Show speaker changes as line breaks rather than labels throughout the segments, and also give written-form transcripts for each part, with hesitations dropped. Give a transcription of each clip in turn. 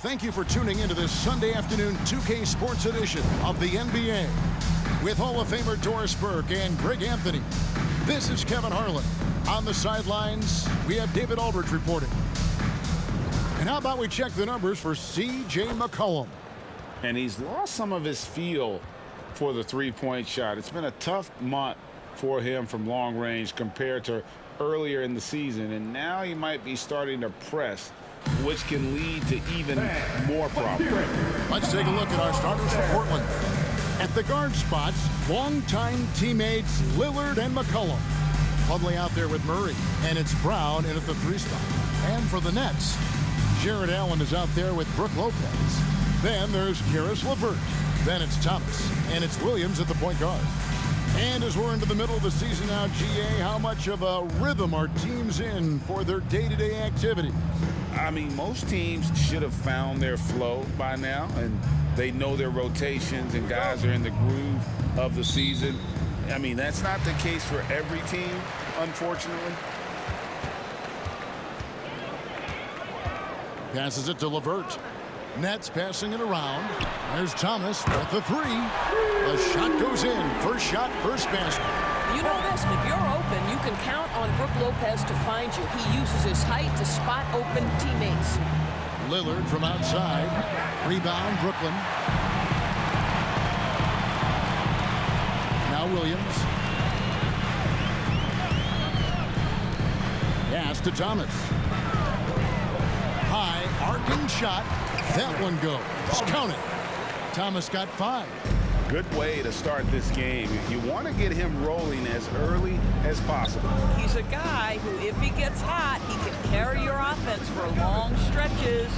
thank you for tuning into this Sunday afternoon 2K Sports edition of the NBA. With Hall of Famer Doris Burke and Greg Anthony, this is Kevin Harlan. On the sidelines, we have David Aldridge reporting. And how about we check the numbers for C.J. McCollum?
And he's lost some of his feel for the three-point shot. It's been a tough month for him from long range compared to earlier in the season. And now he might be starting to press, which can lead to even more problems.
Let's take a look at our starters for Portland. At the guard spots, longtime teammates Lillard and McCollum. Plumlee out there with Murray, and it's Brown in at the 3 spot. And for the Nets, Jared Allen is out there with Brook Lopez. Then there's Karis LeVert. Then it's Thomas, and it's Williams at the point guard. And as we're into the middle of the season now, GA, how much of a rhythm are teams in for their day-to-day activity?
I mean, most teams should have found their flow by now, and they know their rotations, and guys are in the groove of the season. I mean, that's not the case for every team, unfortunately.
Passes it to LeVert. Nets passing it around. There's Thomas at the 3. The shot goes in. First shot, first basket.
You know this, if you're open, you can count on Brook Lopez to find you. He uses his height to spot open teammates.
Lillard from outside. Rebound, Brooklyn. Now Williams. Pass to Thomas. High, arcing shot. That one goes. Count it. Thomas got 5.
Good way to start this game. You want to get him rolling as early as possible.
He's a guy who, if he gets hot, he can carry your offense for long stretches.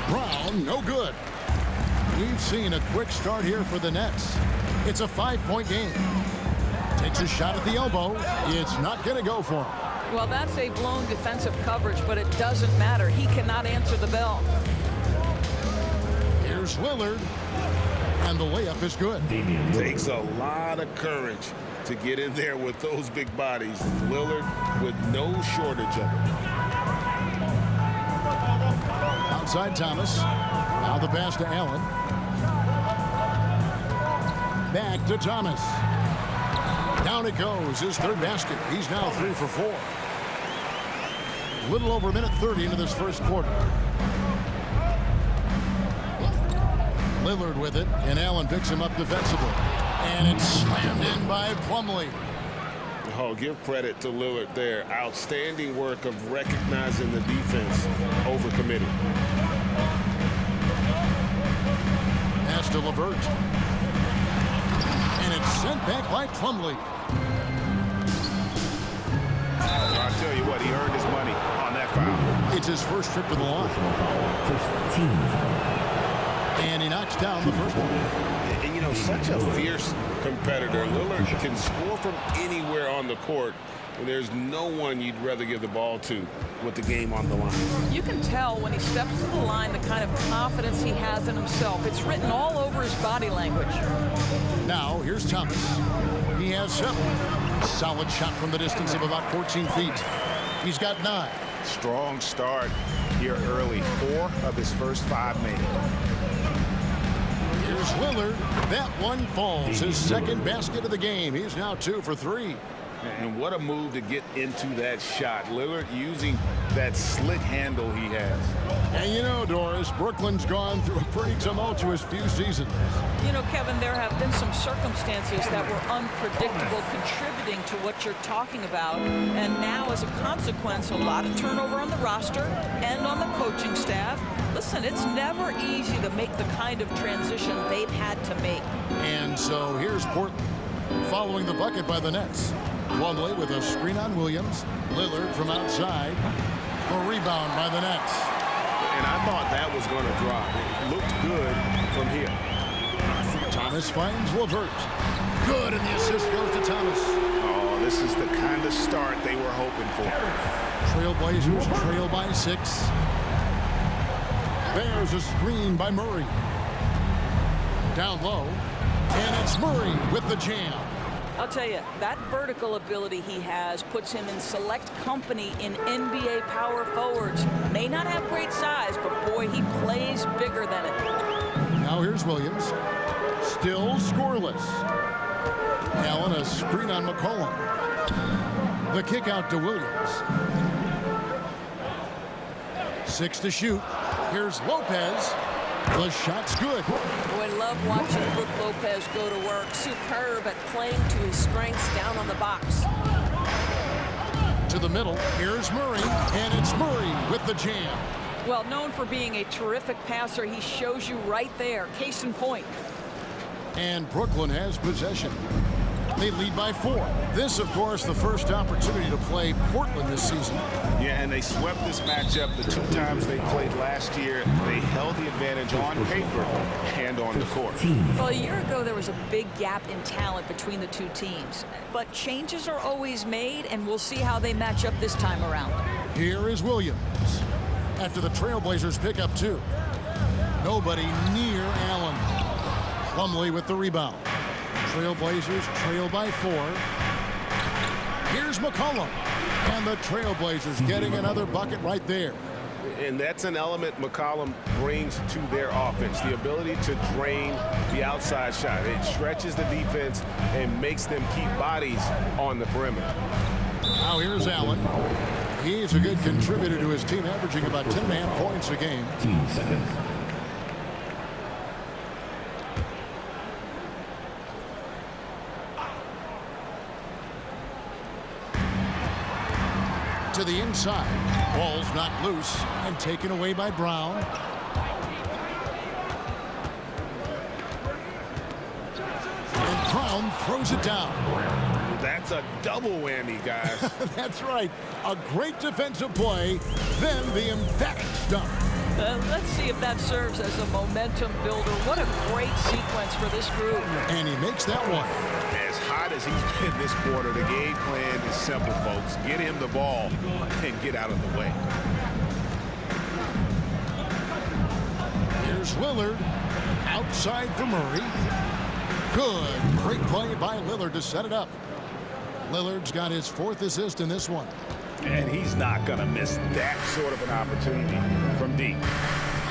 Brown, no good. We've seen a quick start here for the Nets. It's a 5-point game. Takes a shot at the elbow. It's not going to go for him.
Well, that's a blown defensive coverage, but it doesn't matter. He cannot answer the bell.
Here's Lillard, and the layup is good.
Takes a lot of courage to get in there with those big bodies. Lillard with no shortage of it.
Outside Thomas. Now the pass to Allen. Back to Thomas. Down it goes, his 3rd basket. He's now 3 for 4. A little over a minute 30 into this first quarter. Lillard with it, and Allen picks him up defensively. And it's slammed in by Plumlee.
Oh, give credit to Lillard there. Outstanding work of recognizing the defense overcommitted.
Pass to LeVert. And it's sent back by Plumlee.
I'll tell you what, he earned his money on that foul.
It's his first trip to the line. And he knocks down the first one.
And, you know, such a fierce competitor. Lillard can score from anywhere on the court, and there's no one you'd rather give the ball to with the game on the line.
You can tell when he steps to the line the kind of confidence he has in himself. It's written all over his body language.
Now, here's Thomas. He has 7. Solid shot from the distance of about 14 feet. He's got 9.
Strong start here early. 4 of his first 5 made.
Here's Lillard. That one falls. His 2nd basket of the game. He's now 2 for 3.
And what a move to get into that shot. Lillard using that slick handle he has.
And you know, Doris, Brooklyn's gone through a pretty tumultuous few seasons.
You know, Kevin, there have been some circumstances that were unpredictable contributing to what you're talking about. And now, as a consequence, a lot of turnover on the roster and on the coaching staff. Listen, it's never easy to make the kind of transition they've had to make.
And so here's Portland following the bucket by the Nets. Plumlee with a screen on Williams. Lillard from outside. A rebound by the Nets.
And I thought that was going to drop. It looked good from here.
Thomas finds LeVert. Good, and the assist goes to Thomas.
Oh, this is the kind of start they were hoping for.
Trailblazers trail by 6. There's a screen by Murray. Down low. And it's Murray with the jam.
I'll tell you, that vertical ability he has puts him in select company in NBA power forwards. May not have great size, but boy, he plays bigger than it.
Now here's Williams. Still scoreless. Allen, a screen on McCollum. The kick out to Williams. 6 to shoot. Here's Lopez. The shot's good.
Boy, love watching Brook Lopez go to work. Superb at playing to his strengths down on the box.
To the middle. Here's Murray. And it's Murray with the jam.
Well, known for being a terrific passer, he shows you right there. Case in point.
And Brooklyn has possession. They lead by 4. This, of course, the first opportunity to play Portland this season.
Yeah, and they swept this matchup the 2 times they played last year. They held the advantage on paper and on the court.
Well, a year ago, there was a big gap in talent between the 2 teams. But changes are always made, and we'll see how they match up this time around.
Here is Williams. After the Trailblazers pick up 2. Nobody near Allen. Plumlee with the rebound. Trailblazers trail by 4. Here's McCollum. And the Trailblazers getting another bucket right there.
And that's an element McCollum brings to their offense, the ability to drain the outside shot. It stretches the defense and makes them keep bodies on the perimeter.
Now here's Allen. He's a good contributor to his team, averaging about 10.5 points a game.
15 seconds.
To the inside. Ball's knocked loose and taken away by Brown. And Brown throws it down.
That's a double whammy, guys.
That's right. A great defensive play, then the emphatic dunk.
Let's see if that serves as a momentum builder. What a great sequence for this group.
And he makes that one.
As hot as he's been this quarter, the game plan is simple, folks. Get him the ball and get out of the way.
Here's Lillard. Outside for Murray. Good. Great play by Lillard to set it up. Lillard's got his 4th assist in this one.
And he's not going to miss that sort of an opportunity from deep.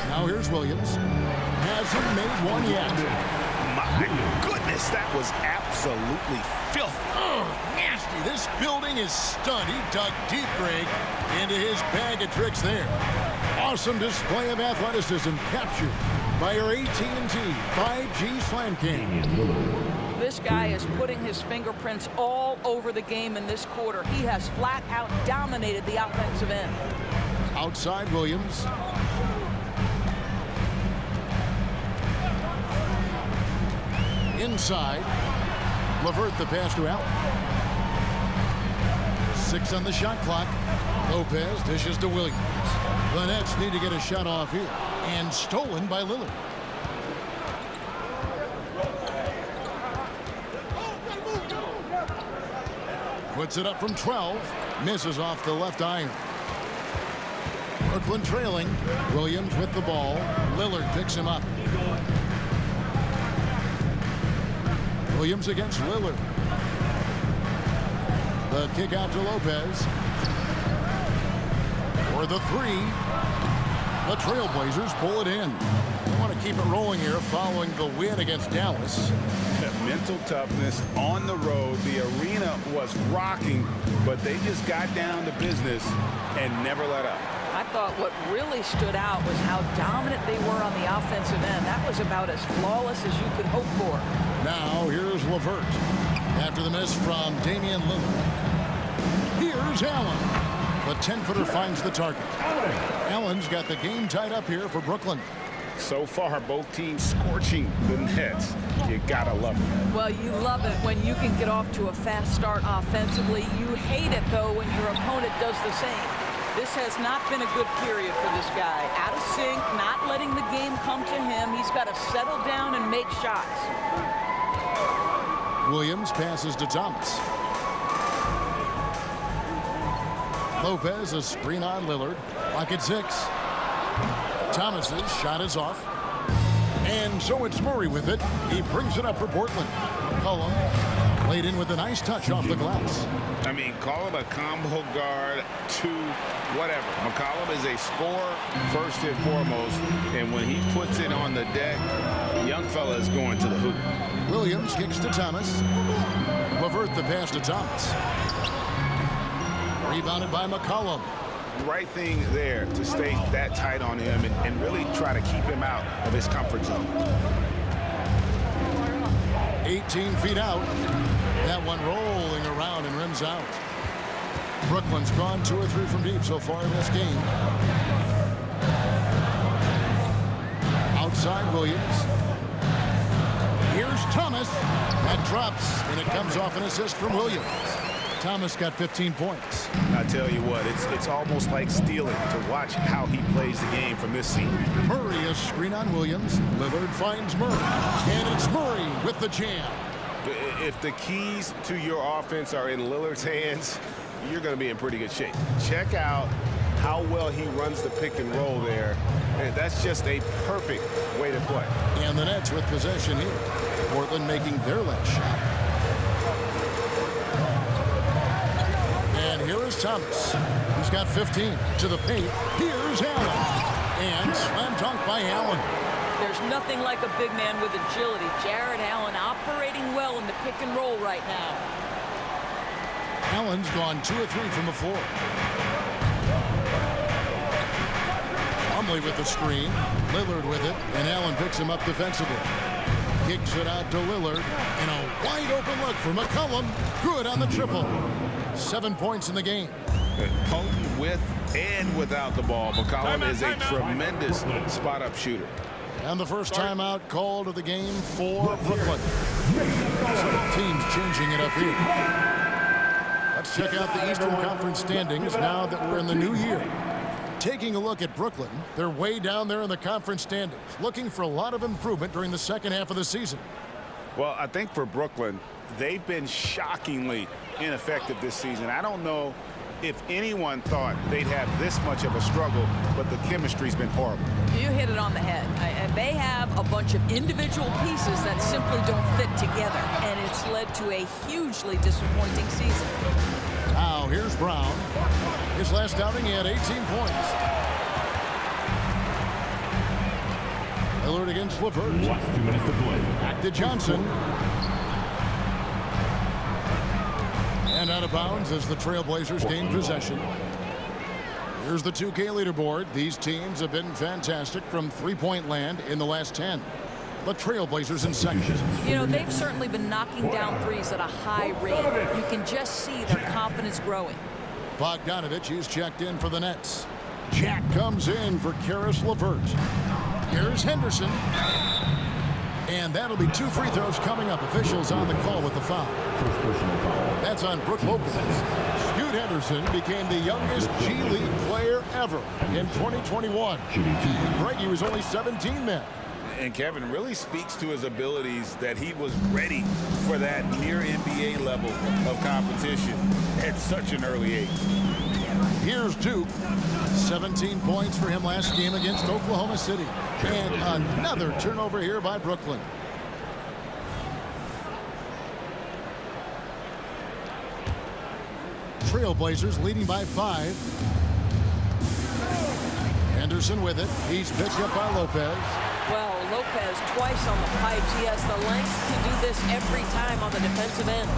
Now here's Williams. Hasn't made one yet.
My goodness, that was absolutely filthy.
Oh, nasty. This building is stunned. He dug deep, Greg, into his bag of tricks there. Awesome display of athleticism captured by your AT&T 5G Slam Cam.
This guy is putting his fingerprints all over the game in this quarter. He has flat out dominated the offensive end.
Outside Williams. Inside. LeVert the pass to Allen. 6 on the shot clock. Lopez dishes to Williams. The Nets need to get a shot off here. And stolen by Lillard. Puts it up from 12. Misses off the left iron. Brooklyn trailing. Williams with the ball. Lillard picks him up. Williams against Lillard. The kick out to Lopez. For the 3. The Trailblazers pull it in. They want to keep it rolling here following the win against Dallas.
Mental toughness on the road. The arena was rocking, but they just got down to business and never let up.
I thought what really stood out was how dominant they were on the offensive end. That was about as flawless as you could hope for.
Now here's LeVert. After the miss from Damian Lillard. Here's Allen. The 10-footer finds the target. Allen's got the game tied up here for Brooklyn.
So far, both teams scorching the Nets. You gotta love it.
Well, you love it when you can get off to a fast start offensively. You hate it, though, when your opponent does the same. This has not been a good period for this guy. Out of sync, not letting the game come to him. He's got to settle down and make shots.
Williams passes to Thomas. Lopez, a screen on Lillard. Lock at 6. Thomas's shot is off. And so it's Murray with it. He brings it up for Portland. McCollum laid in with a nice touch off the glass.
I mean, call it a combo guard to whatever. McCollum is a scorer first and foremost, and when he puts it on the deck, young fella is going to the hoop.
Williams kicks to Thomas. Levert the pass to Thomas. Rebounded by McCollum.
Right thing there to stay that tight on him and really try to keep him out of his comfort zone.
18 feet out. That one rolling around and rims out. Brooklyn's gone 2 or 3 from deep so far in this game. Outside Williams. Here's Thomas. That drops, and it comes off an assist from Williams. Thomas got 15 points.
I tell you what, it's almost like stealing to watch how he plays the game from this seat.
Murray a screen on Williams. Lillard finds Murray. And it's Murray with the jam.
If the keys to your offense are in Lillard's hands, you're going to be in pretty good shape. Check out how well he runs the pick and roll there. And that's just a perfect way to play.
And the Nets with possession here. Portland making their last shot. And here is Thomas. He's got 15 to the paint. Here's Allen. And slam dunk by Allen.
There's nothing like a big man with agility. Jared Allen operating well in the pick and roll right now.
Allen's gone 2 or 3 from the floor. Plumlee with the screen. Lillard with it. And Allen picks him up defensively. Kicks it out to Lillard. And a wide open look for McCollum. Good on the triple. 7 points in the game.
Potent with and without the ball. McCollum is a tremendous spot-up shooter.
And the first timeout called of the game for Brooklyn. Teams changing it up here. Let's check out the Eastern Conference standings now that we're in the new year. Taking a look at Brooklyn, they're way down there in the conference standings, looking for a lot of improvement during the second half of the season.
Well, I think for Brooklyn, they've been shockingly ineffective this season. I don't know if anyone thought they'd have this much of a struggle, but the chemistry's been horrible.
You hit it on the head. And they have a bunch of individual pieces that simply don't fit together. And it's led to a hugely disappointing season.
Now, here's Brown. His last outing, he had 18 points. Lillard against Levert.
Last 2 minutes to play.
Back to Johnson. And out of bounds as the Trailblazers gain possession. Here's the 2K leaderboard. These teams have been fantastic from three-point land in the last 10. The Trailblazers in second.
You know, they've certainly been knocking down threes at a high rate. You can just see their confidence growing.
Bogdanovich is checked in for the Nets. Jack comes in for Karis LeVert. Here's Henderson. And that'll be 2 free throws coming up. Officials on the call with the foul.
First personal foul.
That's on Brook Lopez. Scoot Henderson became the youngest G League player ever in 2021. Greg, he was only 17 then.
And Kevin really speaks to his abilities that he was ready for that near NBA level of competition at such an early age.
Here's Duke. 17 points for him last game against Oklahoma City. And another turnover here by Brooklyn. Trailblazers leading by 5. Henderson with it. He's picked up by Lopez.
Well, Lopez twice on the pipes. He has the length to do this every time on the defensive end.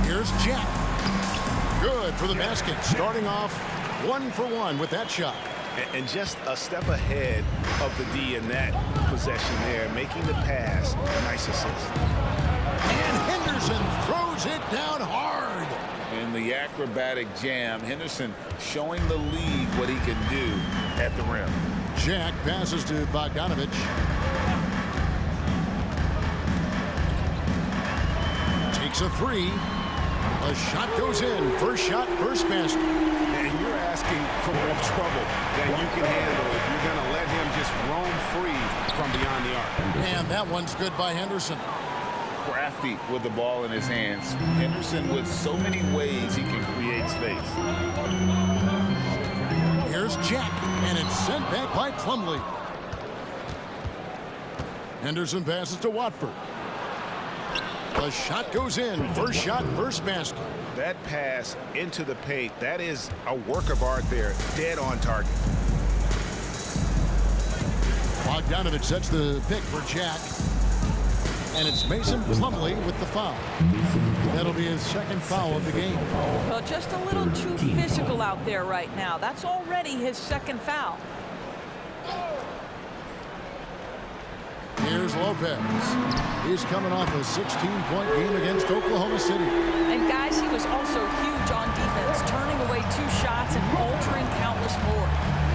Here's Jack. Good for the basket. Starting off 1 for 1 with that shot.
And just a step ahead of the D in that possession there, making the pass. Nice assist.
And Henderson throws it down hard.
In the acrobatic jam, Henderson showing the league what he can do at the rim.
Jack passes to Bogdanovich. Takes a 3. A shot goes in. First shot, first basket.
And you're asking for more trouble than you can handle if you're going to let him just roam free from beyond the arc.
And that one's good by Henderson.
Crafty with the ball in his hands. Henderson with so many ways he can create space.
Here's Jack, and it's sent back by Plumlee. Henderson passes to Watford. The shot goes in. First shot, first basket.
That pass into the paint, that is a work of art there. Dead on target.
Bogdanovich sets the pick for Jack. And it's Mason Plumlee with the foul. That'll be his second foul of the game.
Well, just a little too physical out there right now. That's already his second foul.
Here's Lopez. He's coming off a 16-point game against Oklahoma City.
And guys, he was also huge on defense, turning away 2 shots and altering countless more.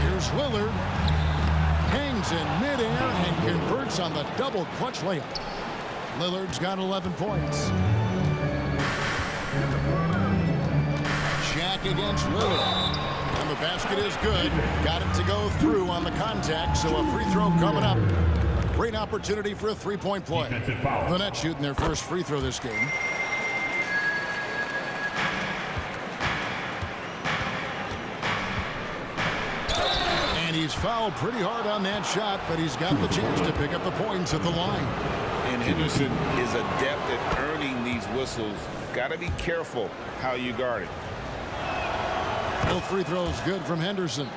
Here's Lillard. Hangs in midair and converts on the double clutch layup. Lillard's got 11 points. Jack against Lillard. And the basket is good. Got it to go through on the contact, so a free throw coming up. A great opportunity for a three-point play. The Nets shooting their first free throw this game. And he's fouled pretty hard on that shot, but he's got the chance to pick up the points at the line.
And Henderson is adept at earning these whistles. Got to be careful how you guard it.
Both free throws good from Henderson.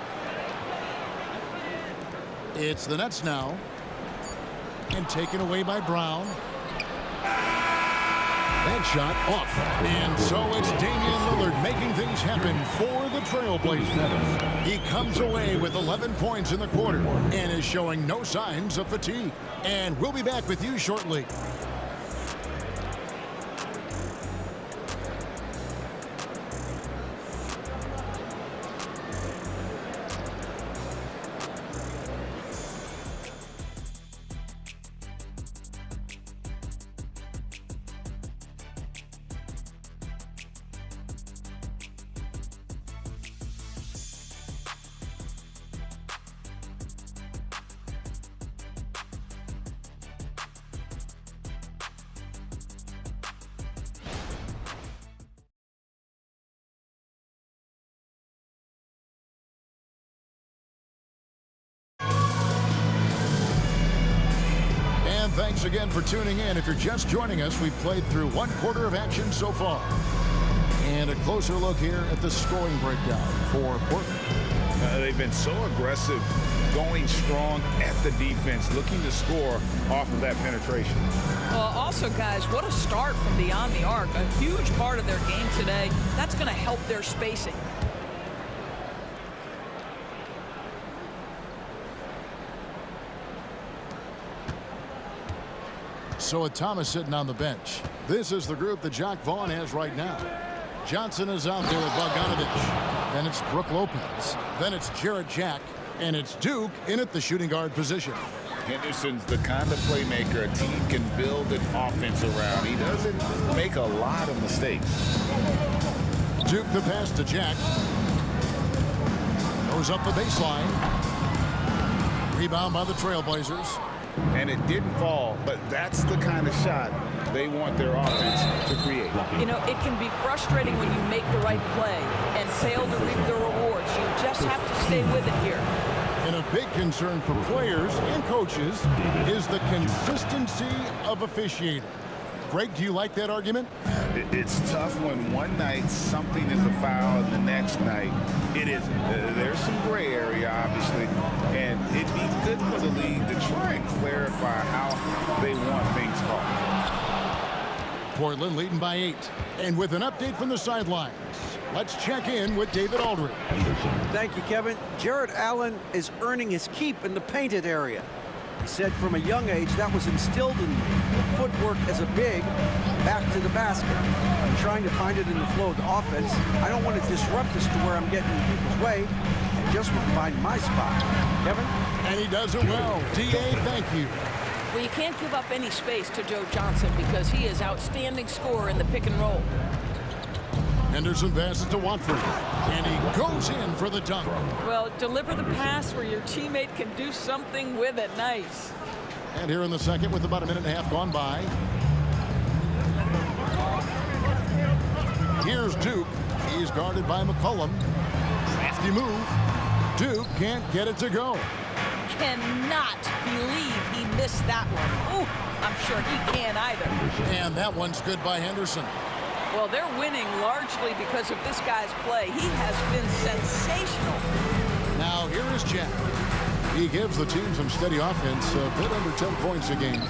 It's the Nets now. And taken away by Brown. That shot off. And so it's Damian Lillard making things happen for the Trailblazers. He comes away with 11 points in the quarter and is showing no signs of fatigue. And we'll be back with you shortly. Thanks again for tuning in. If you're just joining us, we've played through 1/4 of action so far. And a closer look here at the scoring breakdown for Portland.
They've been so aggressive, going strong at the defense, looking to score off of that penetration.
Well, also, guys, what a start from beyond the arc. A huge part of their game today. That's going to help their spacing.
So with Thomas sitting on the bench, this is the group that Jacque Vaughn has right now. Johnson is out there with Bogdanovich. Then it's Brook Lopez. Then it's Jarrett Jack. And it's Duke in at the shooting guard position.
Henderson's the kind of playmaker a team can build an offense around. He doesn't make a lot of mistakes.
Duke the pass to Jack. Goes up the baseline. Rebound by the Trailblazers.
And it didn't fall, but that's the kind of shot they want their offense to create.
You know, it can be frustrating when you make the right play and fail to reap the rewards. You just have to stay with it here.
And a big concern for players and coaches is the consistency of officiating. Greg, do you like that argument?
It's tough when one night something is a foul and the next night it isn't. There's some gray area, obviously, and it'd be good for the league to try and clarify how they want things called.
Portland leading by 8. And with an update from the sidelines, let's check in with David Aldridge.
Thank you, Kevin. Jared Allen is earning his keep in the painted area. He said from a young age that was instilled in me. The footwork as a big, back to the basket. I'm trying to find it in the flow of the offense. I don't want to disrupt this to where I'm getting in people's way. I just want to find my spot. Kevin?
And he does it well. D.A., thank you.
Well, you can't give up any space to Joe Johnson because he is outstanding scorer in the pick and roll.
Henderson passes to Watford, and he goes in for the dunk.
Well, deliver the pass where your teammate can do something with it. Nice.
And here in the second with about a minute and a half gone by. Here's Duke. He's guarded by McCollum. Crafty move. Duke can't get it to go.
cannot believe he missed that one. Ooh, I'm sure he can't either.
And that one's good by Henderson.
Well, they're winning largely because of this guy's play. He has been sensational.
Now here is Jack. He gives the team some steady offense, a bit under 10 points a game.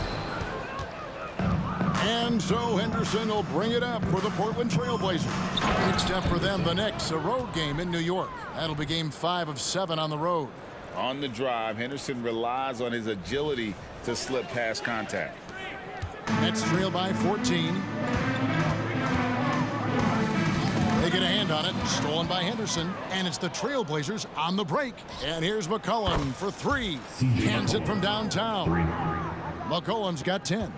And so Henderson will bring it up for the Portland Trailblazers. Next up for them, the Knicks, a road game in New York. That'll be game 5 of 7 on the road.
On the drive, Henderson relies on his agility to slip past contact.
Nets trail by 14. They get a hand on it, stolen by Henderson, and it's the Trailblazers on the break. And here's McCollum for 3. Hands it from downtown. McCollum's got 10.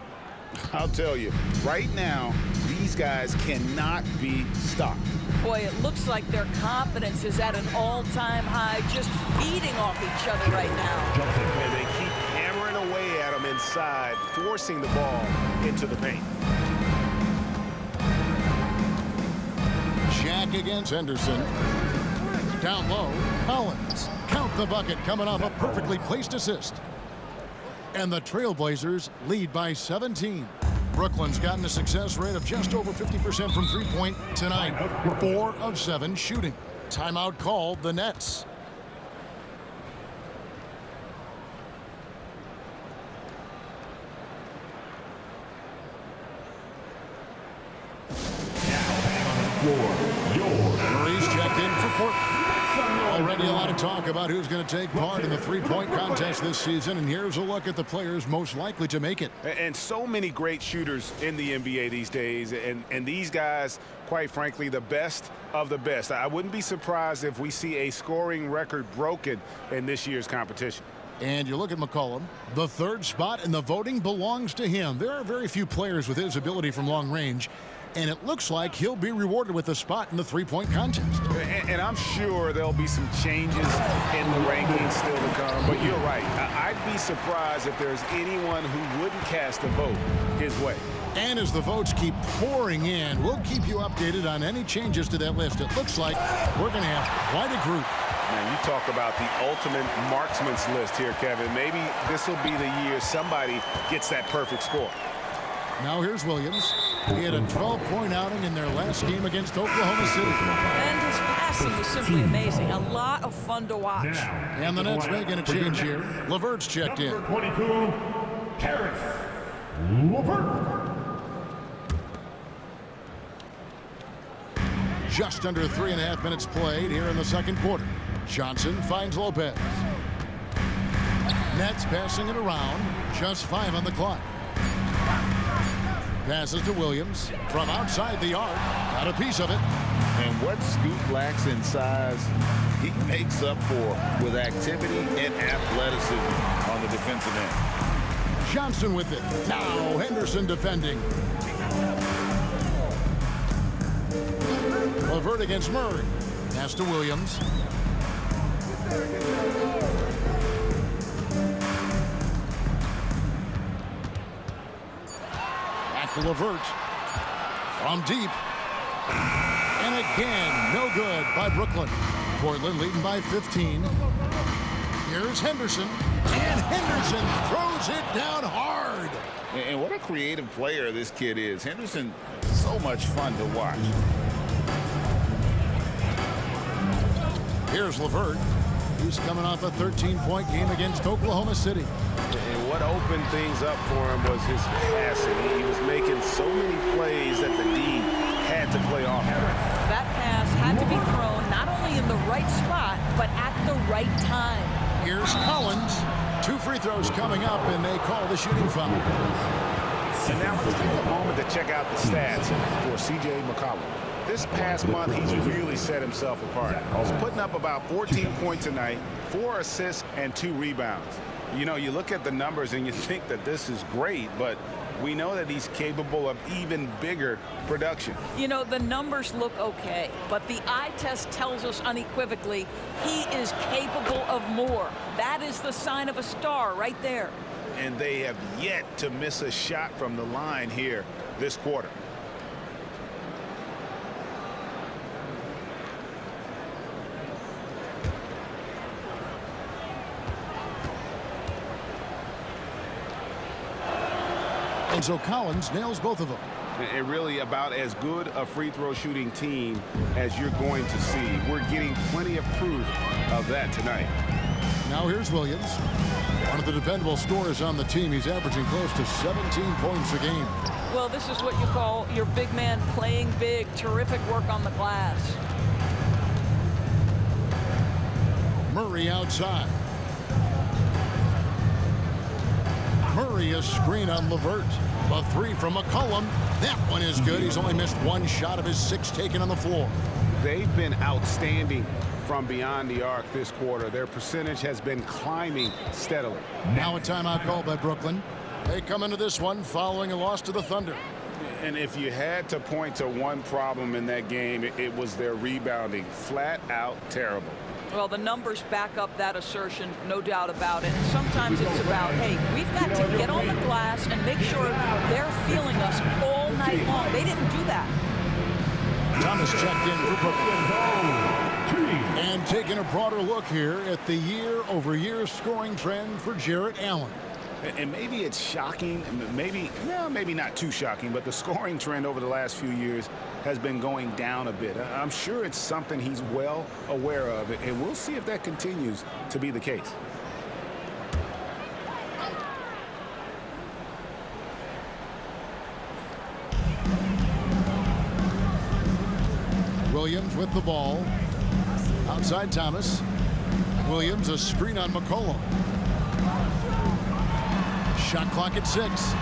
I'll tell you, right now, these guys cannot be stopped.
Boy, it looks like their confidence is at an all-time high, just feeding off each other right now.
And they keep hammering away at them inside, forcing the ball into the paint.
Jack against Henderson. Down low, Collins. Count the bucket coming off a perfectly placed assist. And the Trailblazers lead by 17. Brooklyn's gotten a success rate of just over 50% from three-point tonight. 4 of 7 shooting. Timeout called the Nets. Murray's checked in for Portland. Already a lot of talk about who's going to take part in the three-point contest this season, and here's a look at the players most likely to make it.
And so many great shooters in the NBA these days, and these guys, quite frankly, the best of the best. I wouldn't be surprised if we see a scoring record broken in this year's competition.
And you look at McCollum, the 3rd spot in the voting belongs to him. There are very few players with his ability from long range, and it looks like he'll be rewarded with a spot in the three-point contest.
And I'm sure there'll be some changes in the rankings still to come, but you're right. I'd be surprised if there's anyone who wouldn't cast a vote his way.
And as the votes keep pouring in, we'll keep you updated on any changes to that list. It looks like we're going to have quite a group.
Man, you talk about the ultimate marksman's list here, Kevin. Maybe this will be the year somebody gets that perfect score.
Now here's Williams. He had a 12-point outing in their last game against Oklahoma City.
And his passing was simply amazing. A lot of fun to watch.
And the Nets making a change here. LeVert's checked in.
22, Karis LeVert.
Just under 3.5 minutes played here in the second quarter. Johnson finds Lopez. Nets passing it around. Just 5 on the clock. Passes to Williams from outside the arc. Got a piece of it.
And what Scoot lacks in size, he makes up for with activity and athleticism on the defensive end.
Johnson with it. Now Henderson defending. LeVert against Murray. Pass to Williams. Back to LeVert. From deep. And again, no good by Brooklyn. Portland leading by 15. Here's Henderson. And Henderson throws it down hard.
And what a creative player this kid is. Henderson, so much fun to watch.
Here's LeVert. He's coming off a 13-point game against Oklahoma City.
And what opened things up for him was his passing. He was making so many plays that the D had to play off him.
That pass had to be thrown not only in the right spot, but at the right time.
Here's Collins. 2 free throws coming up, and they call the shooting foul.
And now let's take a moment to check out the stats for C.J. McCollum. This past month, he's really set himself apart. He's putting up about 14 points a night, 4 assists, and 2 rebounds. You know, you look at the numbers and you think that this is great, but we know that he's capable of even bigger production.
You know, the numbers look okay, but the eye test tells us unequivocally he is capable of more. That is the sign of a star right there.
And they have yet to miss a shot from the line here this quarter.
And so Collins nails both of them.
And really about as good a free throw shooting team as you're going to see. We're getting plenty of proof of that tonight.
Now here's Williams. One of the dependable scorers on the team. He's averaging close to 17 points a game.
Well, this is what you call your big man playing big. Terrific work on the glass.
Murray outside. Murray a screen on LeVert. A three from McCollum. That one is good. He's only missed one shot of his 6 taken on the floor.
They've been outstanding from beyond the arc this quarter. Their percentage has been climbing steadily.
Now a timeout called by Brooklyn. They come into this one following a loss to the Thunder.
And if you had to point to one problem in that game, it was their rebounding. Flat out terrible.
Well, the numbers back up that assertion, no doubt about it. Sometimes it's about, hey, we've got to get on the glass and make sure they're feeling us all night long. They didn't do that.
Thomas checked in for Brooklyn. And taking a broader look here at the year-over-year scoring trend for Jarrett Allen.
And maybe it's shocking, maybe not too shocking, but the scoring trend over the last few years has been going down a bit. I'm sure it's something he's well aware of, and we'll see if that continues to be the case.
Williams with the ball. Outside Thomas. Williams a screen on McCollum. Shot clock at 6.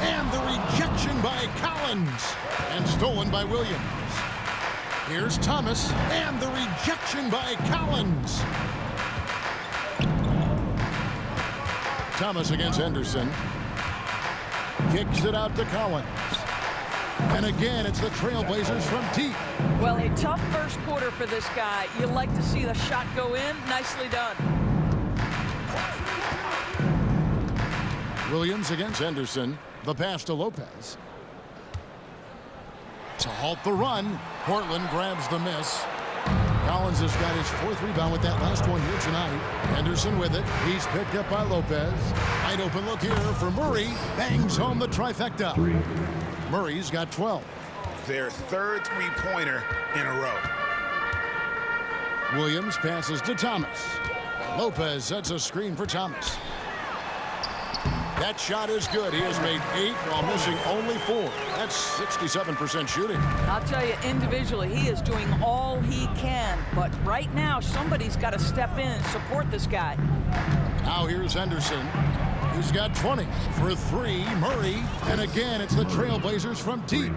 And the rejection by Collins. And stolen by Williams. Here's Thomas. And the rejection by Collins. Thomas against Henderson. Kicks it out to Collins. And again, it's the Trailblazers from deep.
Well, a tough first quarter for this guy. You like to see the shot go in. Nicely done.
Williams against Henderson. The pass to Lopez. To halt the run, Portland grabs the miss. Collins has got his 4th rebound with that last one here tonight. Henderson with it. He's picked up by Lopez. Wide open look here for Murray. Bangs home the trifecta. Murray's got 12.
Their 3rd three-pointer in a row.
Williams passes to Thomas. Lopez sets a screen for Thomas. That shot is good. He has made 8 while missing only 4. That's 67% shooting.
I'll tell you, individually, he is doing all he can. But right now, somebody's got to step in and support this guy.
Now here's Henderson. He's got 20 for 3. Murray. And again, it's the Trailblazers from deep.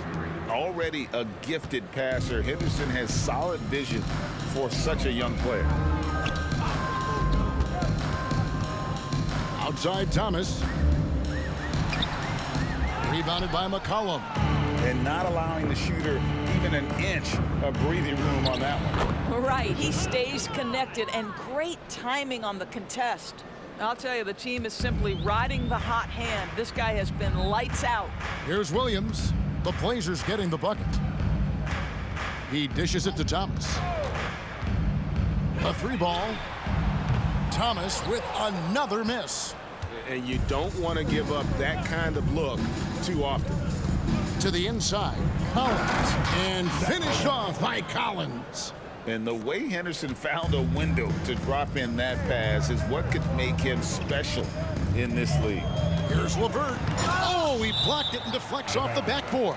Already a gifted passer, Henderson has solid vision for such a young player.
Outside Thomas. Rebounded by McCollum.
And not allowing the shooter even an inch of breathing room on that one.
Right, he stays connected, and great timing on the contest. I'll tell you, the team is simply riding the hot hand. This guy has been lights out.
Here's Williams. The Blazers getting the bucket. He dishes it to Thomas. A 3-ball. Thomas with another miss.
And you don't want to give up that kind of look too often.
To the inside, Collins, and finished off by Collins.
And the way Henderson found a window to drop in that pass is what could make him special in this league.
Here's LeVert. Oh, he blocked it and deflects off the backboard.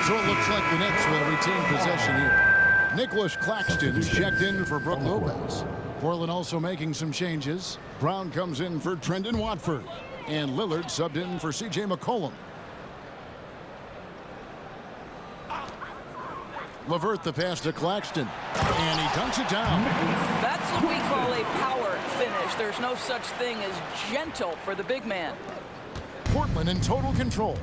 So it looks like the Nets will retain possession here. Nicholas Claxton's checked in for Brook Lopez. Portland also making some changes. Brown comes in for Trendon Watford. And Lillard subbed in for C.J. McCollum. LeVert the pass to Claxton. And he dunks it down.
That's what we call a power finish. There's no such thing as gentle for the big man.
Portland in total control.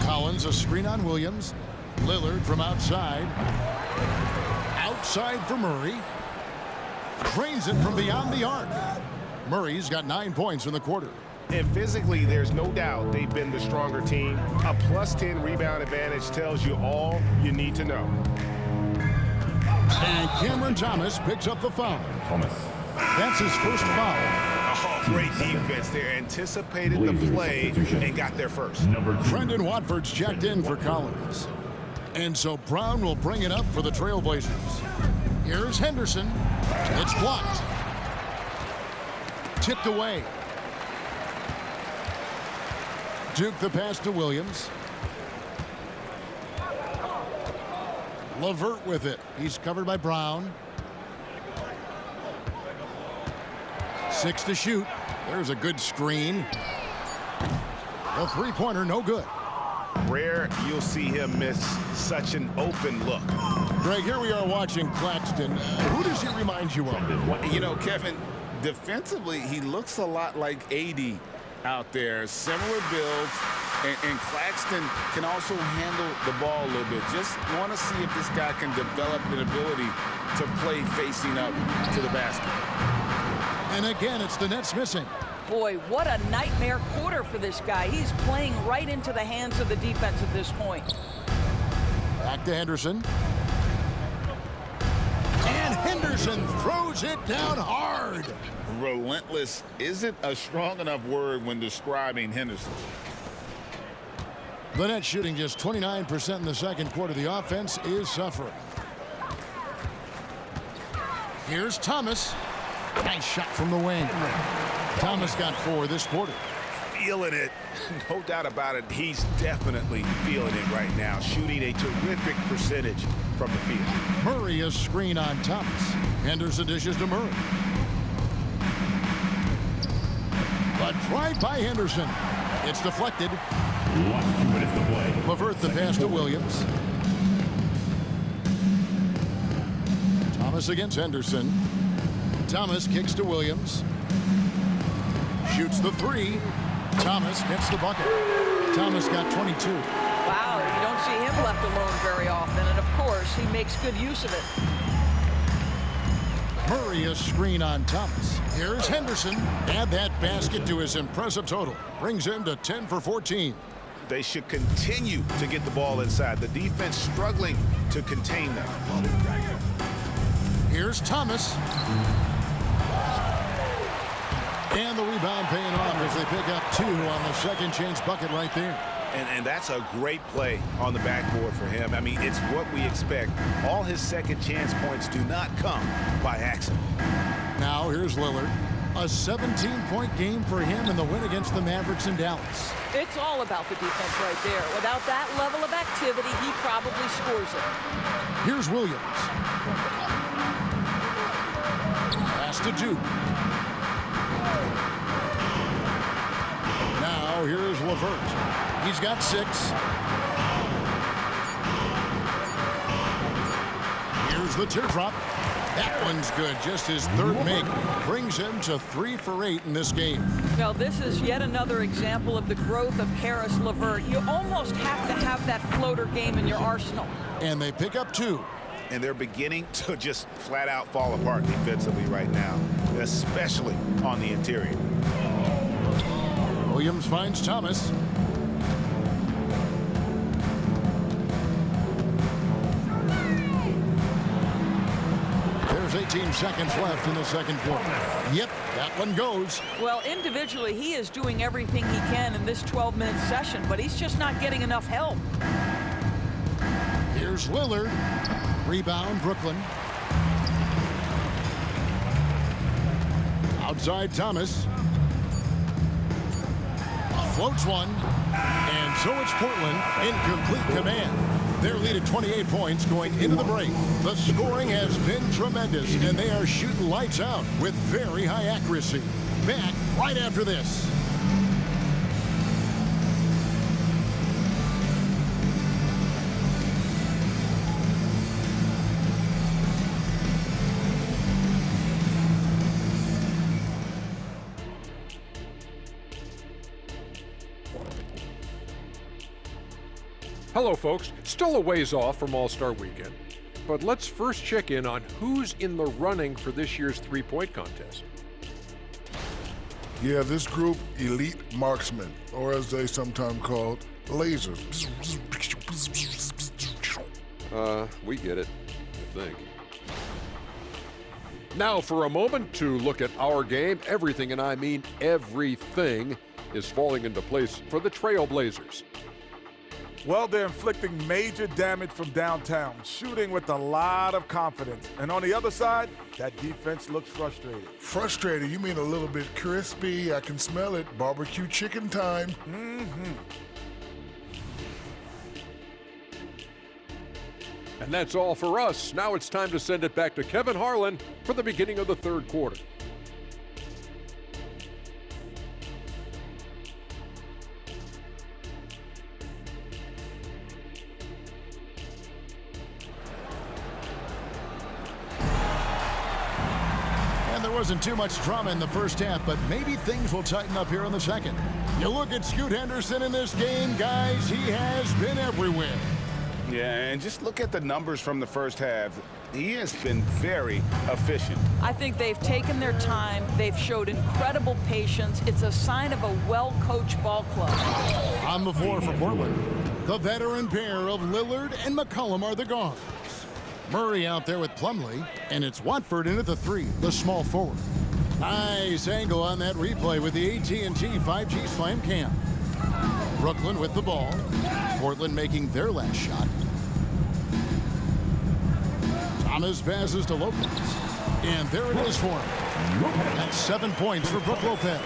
Collins a screen on Williams. Lillard from outside. Outside for Murray. Drains it from beyond the arc. Murray's got 9 points in the quarter.
And physically, there's no doubt they've been the stronger team. A +10 rebound advantage tells you all you need to know.
And Cameron Thomas picks up the foul.
Thomas.
That's his first foul.
Oh, great defense there. Anticipated the play and got there first.
Brendan Watford's checked in for Collins. And so Brown will bring it up for the Trailblazers. Here's Henderson. It's blocked. Tipped away. Duke the pass to Williams. LeVert with it. He's covered by Brown. 6 to shoot. There's a good screen. A three-pointer, no good.
Rare you'll see him miss such an open look.
Greg, here we are watching Claxton. Who does he remind you of?
You know, Kevin, defensively, he looks a lot like AD out there. Similar builds, and Claxton can also handle the ball a little bit. Just want to see if this guy can develop an ability to play facing up to the basket.
And again, it's the Nets missing.
Boy, what a nightmare quarter for this guy. He's playing right into the hands of the defense at this point.
Back to Henderson. And Henderson throws it down hard.
Relentless isn't a strong enough word when describing Henderson.
The Nets shooting just 29% in the second quarter. The offense is suffering. Here's Thomas. Nice shot from the wing. Thomas got 4 this quarter.
Feeling it. No doubt about it. He's definitely feeling it right now. Shooting a terrific percentage from the field.
Murray a screen on Thomas. Henderson dishes to Murray. But tried by Henderson. It's deflected. LeVert the pass to Williams. Thomas against Henderson. Thomas kicks to Williams. Shoots the 3. Thomas gets the bucket. Thomas got 22.
Wow, you don't see him left alone very often, and of course, he makes good use of it.
Murray a screen on Thomas. Here's Henderson. Add that basket to his impressive total. Brings him to 10 for 14.
They should continue to get the ball inside. The defense struggling to contain them.
Here's Thomas. And the rebound paying off as they pick up 2 on the second chance bucket right there.
And that's a great play on the backboard for him. I mean, it's what we expect. All his second chance points do not come by accident.
Now here's Lillard. A 17-point game for him in the win against the Mavericks in Dallas.
It's all about the defense right there. Without that level of activity, he probably scores it.
Here's Williams. Pass to Duke. Now here's LeVert. He's got 6. Here's the teardrop. That one's good. Just his 3rd make. Brings him to 3 for 8 in this game.
Now, this is yet another example of the growth of Karis LeVert. You almost have to have that floater game in your arsenal.
And they pick up 2.
And they're beginning to just flat out fall apart defensively right now, especially on the interior.
Williams finds Thomas. There's 18 seconds left in the second quarter. Yep, that one goes.
Well, individually, he is doing everything he can in this 12-minute session, but he's just not getting enough help.
Here's Lillard. Rebound, Brooklyn. Outside Thomas. Floats one. And so it's Portland in complete command. Their lead at 28 points going into the break. The scoring has been tremendous, and they are shooting lights out with very high accuracy. Back right after this.
Hello, folks. Still a ways off from All-Star Weekend, but let's first check in on who's in the running for this year's three-point contest.
Yeah, this group, elite marksmen, or as they sometimes called, lasers.
We get it, I think.
Now for a moment to look at our game. Everything, and I mean everything, is falling into place for the Trailblazers.
Well, they're inflicting major damage from downtown, shooting with a lot of confidence. And on the other side, that defense looks frustrated.
Frustrated? You mean a little bit crispy? I can smell it. Barbecue chicken time.
Mm-hmm.
And that's all for us. Now it's time to send it back to Kevin Harlan for the beginning of the third quarter.
And there wasn't too much drama in the first half, but maybe things will tighten up here in the second. You look at Scoot Henderson in this game, guys, he has been everywhere.
Yeah, and just look at the numbers from the first half. He has been very efficient.
I think they've taken their time. They've showed incredible patience. It's a sign of a well-coached ball club.
On the floor for Portland, the veteran pair of Lillard and McCollum are the guards. Murray out there with Plumlee, and it's Watford in at the three, the small forward. Nice angle on that replay with the AT&T 5G Slam Cam. Brooklyn with the ball. Portland making their last shot. Thomas passes to Lopez. And there it is for him. That's 7 points for Brook Lopez.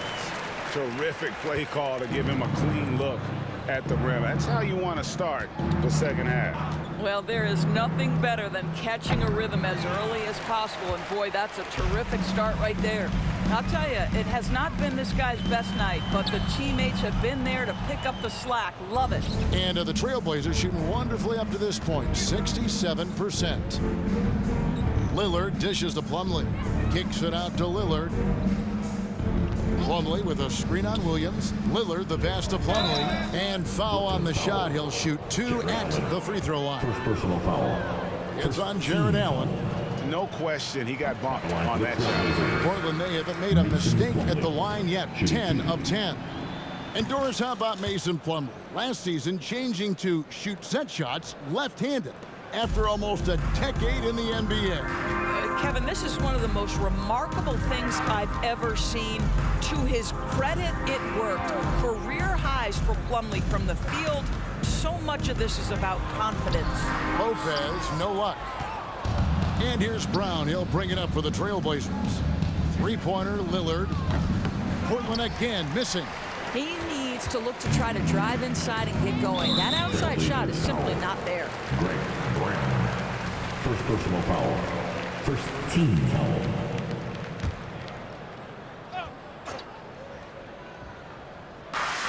Terrific play call to give him a clean look at the rim. That's how you want to start the second half.
Well, there is nothing better than catching a rhythm as early as possible. And boy, that's a terrific start right there. I'll tell you, it has not been this guy's best night, but the teammates have been there to pick up the slack. Love it.
And the Trailblazers shooting wonderfully up to this point, 67%. Lillard dishes to Plumlee. Kicks it out to Lillard. Plumlee with a screen on Williams. Lillard the pass to Plumlee. And foul on the shot. He'll shoot 2 at the free throw line.
First personal foul.
It's on Jared Allen.
No question, he got bumped on that shot.
Portland, they haven't made a mistake at the line yet. 10 of 10. And Doris, how about Mason Plumlee? Last season, changing to shoot set shots left-handed after almost a decade in the NBA.
Kevin, this is one of the most remarkable things I've ever seen. To his credit, it worked. Career highs for Plumlee from the field. So much of this is about confidence.
Lopez, no luck. And here's Brown. He'll bring it up for the Trailblazers. Three-pointer, Lillard. Portland again missing.
He needs to look to try to drive inside and get going. That outside shot is simply not there.
Greg Brown. First personal foul. First team foul.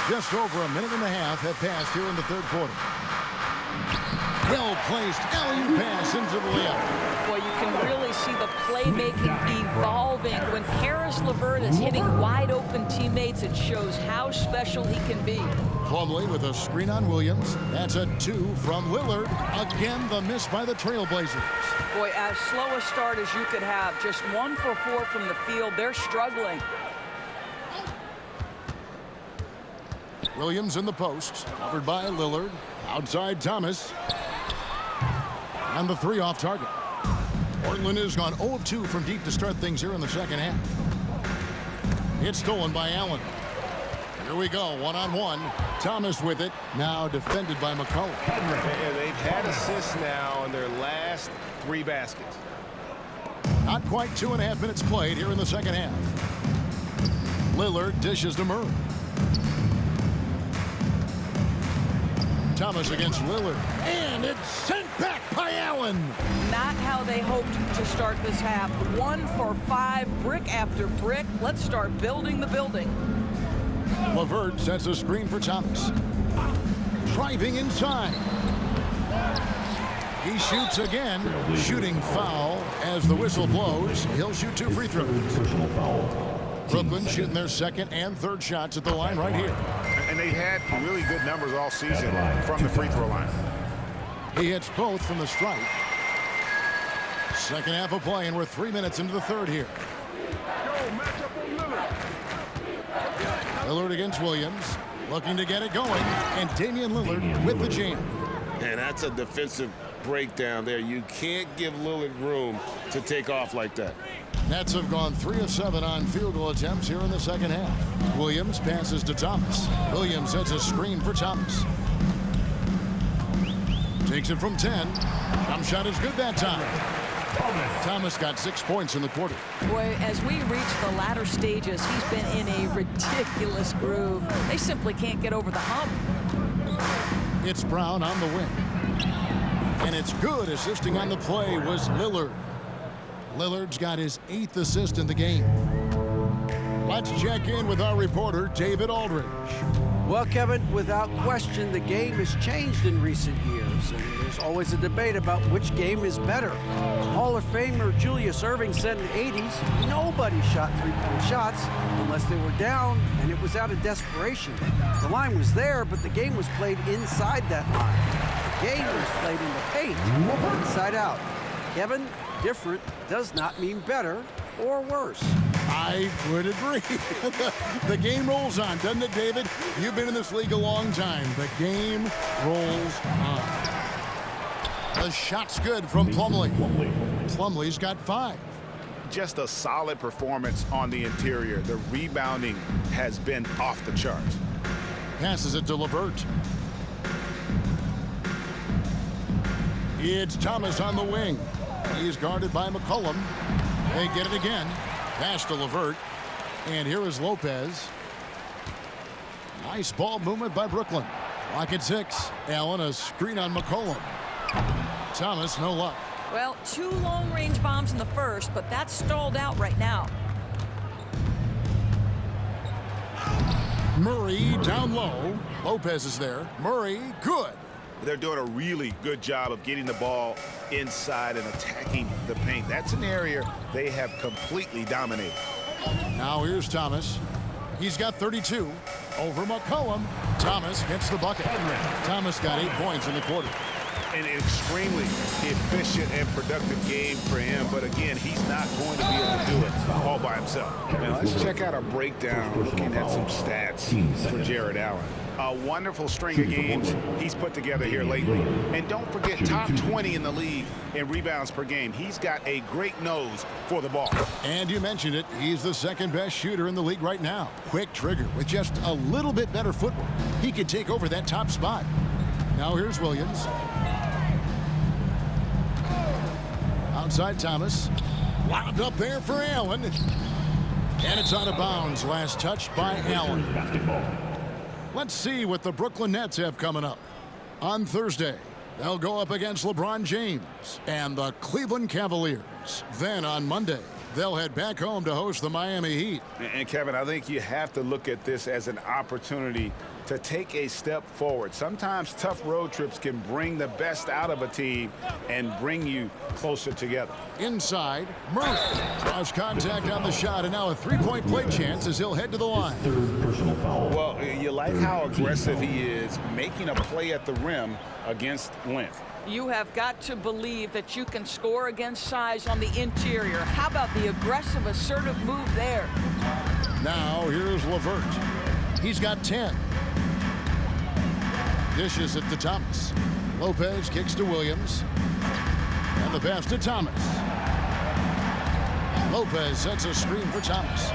Just over a minute and a half have passed here in the third quarter. Well-placed alley-oop pass into the layup.
Boy, you can really see the playmaking evolving. When Karis LeVert is hitting wide-open teammates, it shows how special he can be.
Plumlee with a screen on Williams. That's a 2 from Lillard. Again, the miss by the Trailblazers.
Boy, as slow a start as you could have. Just 1 for 4 from the field. They're struggling.
Williams in the post. Covered by Lillard. Outside Thomas. And the 3 off target. Portland has gone 0 of 2 from deep to start things here in the second half. It's stolen by Allen. Here we go, one-on-one. Thomas with it, now defended by McCollum.
And they've had assists now in their last 3 baskets.
Not quite 2.5 minutes played here in the second half. Lillard dishes to Murray. Thomas against Lillard, and it's sent back by Allen.
Not how they hoped to start this half. 1 for 5, brick after brick. Let's start building the building.
LeVert sets a screen for Thomas. Driving inside. He shoots again. Shooting foul as the whistle blows. He'll shoot 2 free throws.
Personal foul.
Brooklyn shooting their second and third shots at the line right here.
And they had really good numbers all season from the free throw line.
He hits both from the stripe. Second half of play, and we're 3 minutes into the third here. Lillard against Williams, looking to get it going, and Damian Lillard with the jam.
And that's a defensive breakdown there. You can't give Lillard room to take off like that.
Nets have gone 3 of 7 on field goal attempts here in the second half. Williams passes to Thomas. Williams sets a screen for Thomas. Takes it from 10. Jump shot is good that time. Thomas got 6 points in the quarter.
Boy, as we reach the latter stages, he's been in a ridiculous groove. They simply can't get over the hump.
It's Brown on the wing. And it's good. Assisting on the play was Lillard. Lillard's got his 8th assist in the game. Let's check in with our reporter, David Aldridge.
Well, Kevin, without question, the game has changed in recent years, and there's always a debate about which game is better. Hall of Famer Julius Erving said in the 80s, nobody shot three-point shots unless they were down, and it was out of desperation. The line was there, but the game was played inside that line. The game was played in the paint, inside out. Kevin, different does not mean better or worse.
I would agree. The game rolls on, doesn't it, David? You've been in this league a long time. The game rolls on. The shot's good from Plumlee. Plumlee's got 5.
Just a solid performance on the interior. The rebounding has been off the charts.
Passes it to LeVert. It's Thomas on the wing. He's guarded by McCollum. They get it again. Pass to LeVert. And here is Lopez. Nice ball movement by Brooklyn. Clock at 6. Allen, a screen on McCollum. Thomas, no luck.
Well, 2 long-range bombs in the first, but that's stalled out right now.
Murray down low. Lopez is there. Murray, good.
They're doing a really good job of getting the ball inside and attacking the paint. That's an area they have completely dominated.
Now here's Thomas. He's got 32. Over McCollum. Thomas gets the bucket. Thomas got 8 points in the quarter.
An extremely efficient and productive game for him, but again, he's not going to be able to do it all by himself. Now let's check out a breakdown looking at some stats for Jared Allen. A wonderful string of games he's put together here lately. And don't forget, top 20 in the league in rebounds per game. He's got a great nose for the ball.
And you mentioned it, he's the second best shooter in the league right now. Quick trigger with just a little bit better footwork. He could take over that top spot. Now here's Williams. Outside Thomas. Wound up there for Allen. And it's out of bounds. Last touch by Allen. Let's see what the Brooklyn Nets have coming up. On Thursday, they'll go up against LeBron James and the Cleveland Cavaliers. Then on Monday, they'll head back home to host the Miami Heat.
And Kevin, I think you have to look at this as an opportunity to take a step forward. Sometimes tough road trips can bring the best out of a team and bring you closer together.
Inside, Murray draws contact on the shot, and now a three-point play chance as he'll head to the line.
Well, you like how aggressive he is, making a play at the rim against length.
You have got to believe that you can score against size on the interior. How about the aggressive, assertive move there?
Now here's LeVert. He's got 10. Dishes it to Thomas. Lopez kicks to Williams. And the pass to Thomas. Lopez sets a screen for Thomas.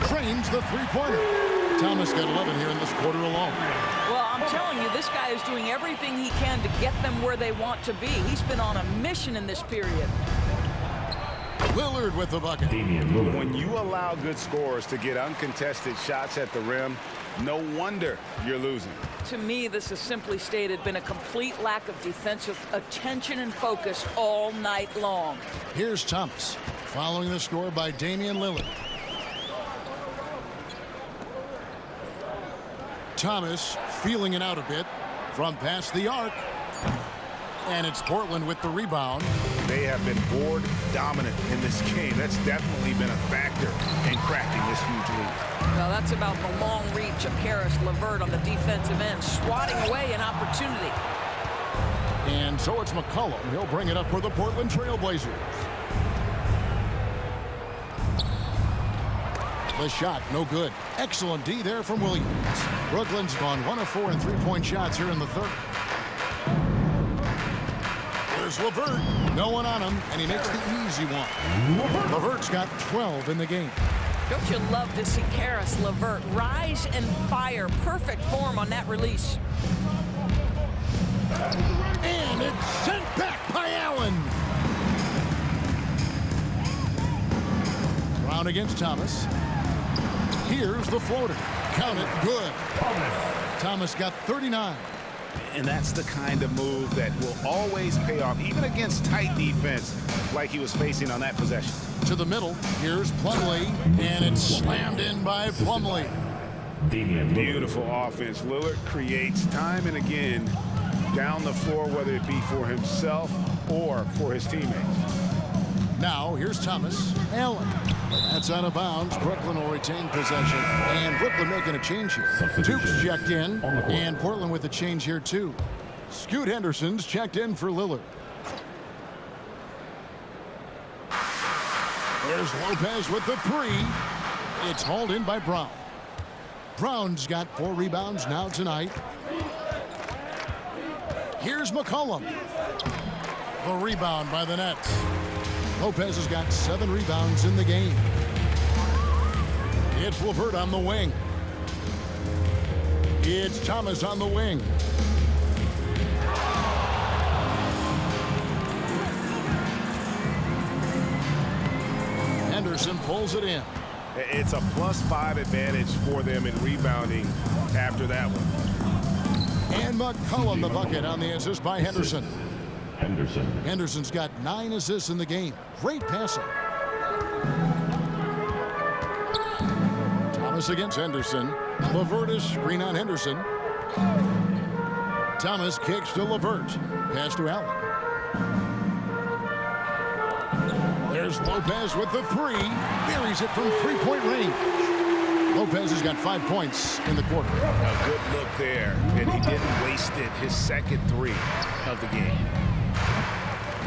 Cranes the three-pointer. Thomas got 11 here in this quarter alone.
Well, I'm telling you, this guy is doing everything he can to get them where they want to be. He's been on a mission in this period.
Lillard with the bucket.
When you allow good scorers to get uncontested shots at the rim, no wonder you're losing.
To me, this has simply stated been a complete lack of defensive attention and focus all night long.
Here's Thomas, following the score by Damian Lillard. Thomas feeling it out a bit from past the arc. And it's Portland with the rebound.
They have been board dominant in this game. That's definitely been a factor in crafting this huge lead.
Well, that's about the long reach of Karis LeVert on the defensive end, swatting away an opportunity.
And so it's McCollum. He'll bring it up for the Portland Trailblazers. The shot, no good. Excellent D there from Williams. Brooklyn's gone 1 of 4 in three-point shots here in the third. There's Here's LeVert. No one on him, and he makes the easy one. LeVert's got 12 in the game.
Don't you love to see Karis LeVert rise and fire? Perfect form on that release.
And it's sent back by Allen. Brown against Thomas. Here's the floater. Count it. Good. Thomas got 39.
And that's the kind of move that will always pay off, even against tight defense like he was facing on that possession.
To the middle. Here's Plumlee. And it's slammed in by Plumlee.
Beautiful offense. Lillard creates time and again down the floor, whether it be for himself or for his teammates.
Now, here's Thomas. Allen. That's out of bounds. Brooklyn will retain possession. And Brooklyn making a change here. Duke's checked in. And Portland with a change here, too. Scoot Henderson's checked in for Lillard. There's Lopez with the three. It's hauled in by Brown. Brown's got 4 rebounds now tonight. Here's McCollum. The rebound by the Nets. Lopez has got 7 rebounds in the game. It's LeVert on the wing. It's Thomas on the wing. Henderson pulls it in.
It's a +5 advantage for them in rebounding after that one.
And McCollum the bucket on the assist by Henderson. Henderson's got 9 assists in the game. Great passing. Thomas against Henderson. LeVert is screen on Henderson. Thomas kicks to LeVert. Pass to Allen. There's Lopez with the three. Buries it from 3-point range. Lopez has got 5 points in the quarter.
A good look there, and he didn't waste it. His second 3 of the game.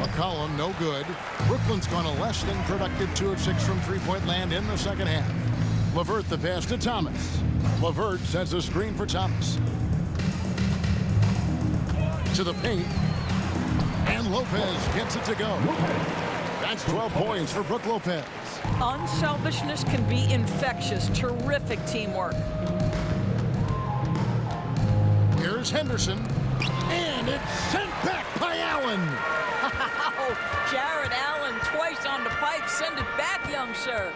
McCollum, no good. Brooklyn's gone a less than productive 2 of 6 from 3-point land in the second half. LeVert the pass to Thomas. LeVert sets a screen for Thomas. To the paint. And Lopez gets it to go. That's 12 points for Brook Lopez.
Unselfishness can be infectious. Terrific teamwork.
Here's Henderson. And it's sent back by Allen.
Wow, Jared Allen twice on the pipe. Send it back, young sir.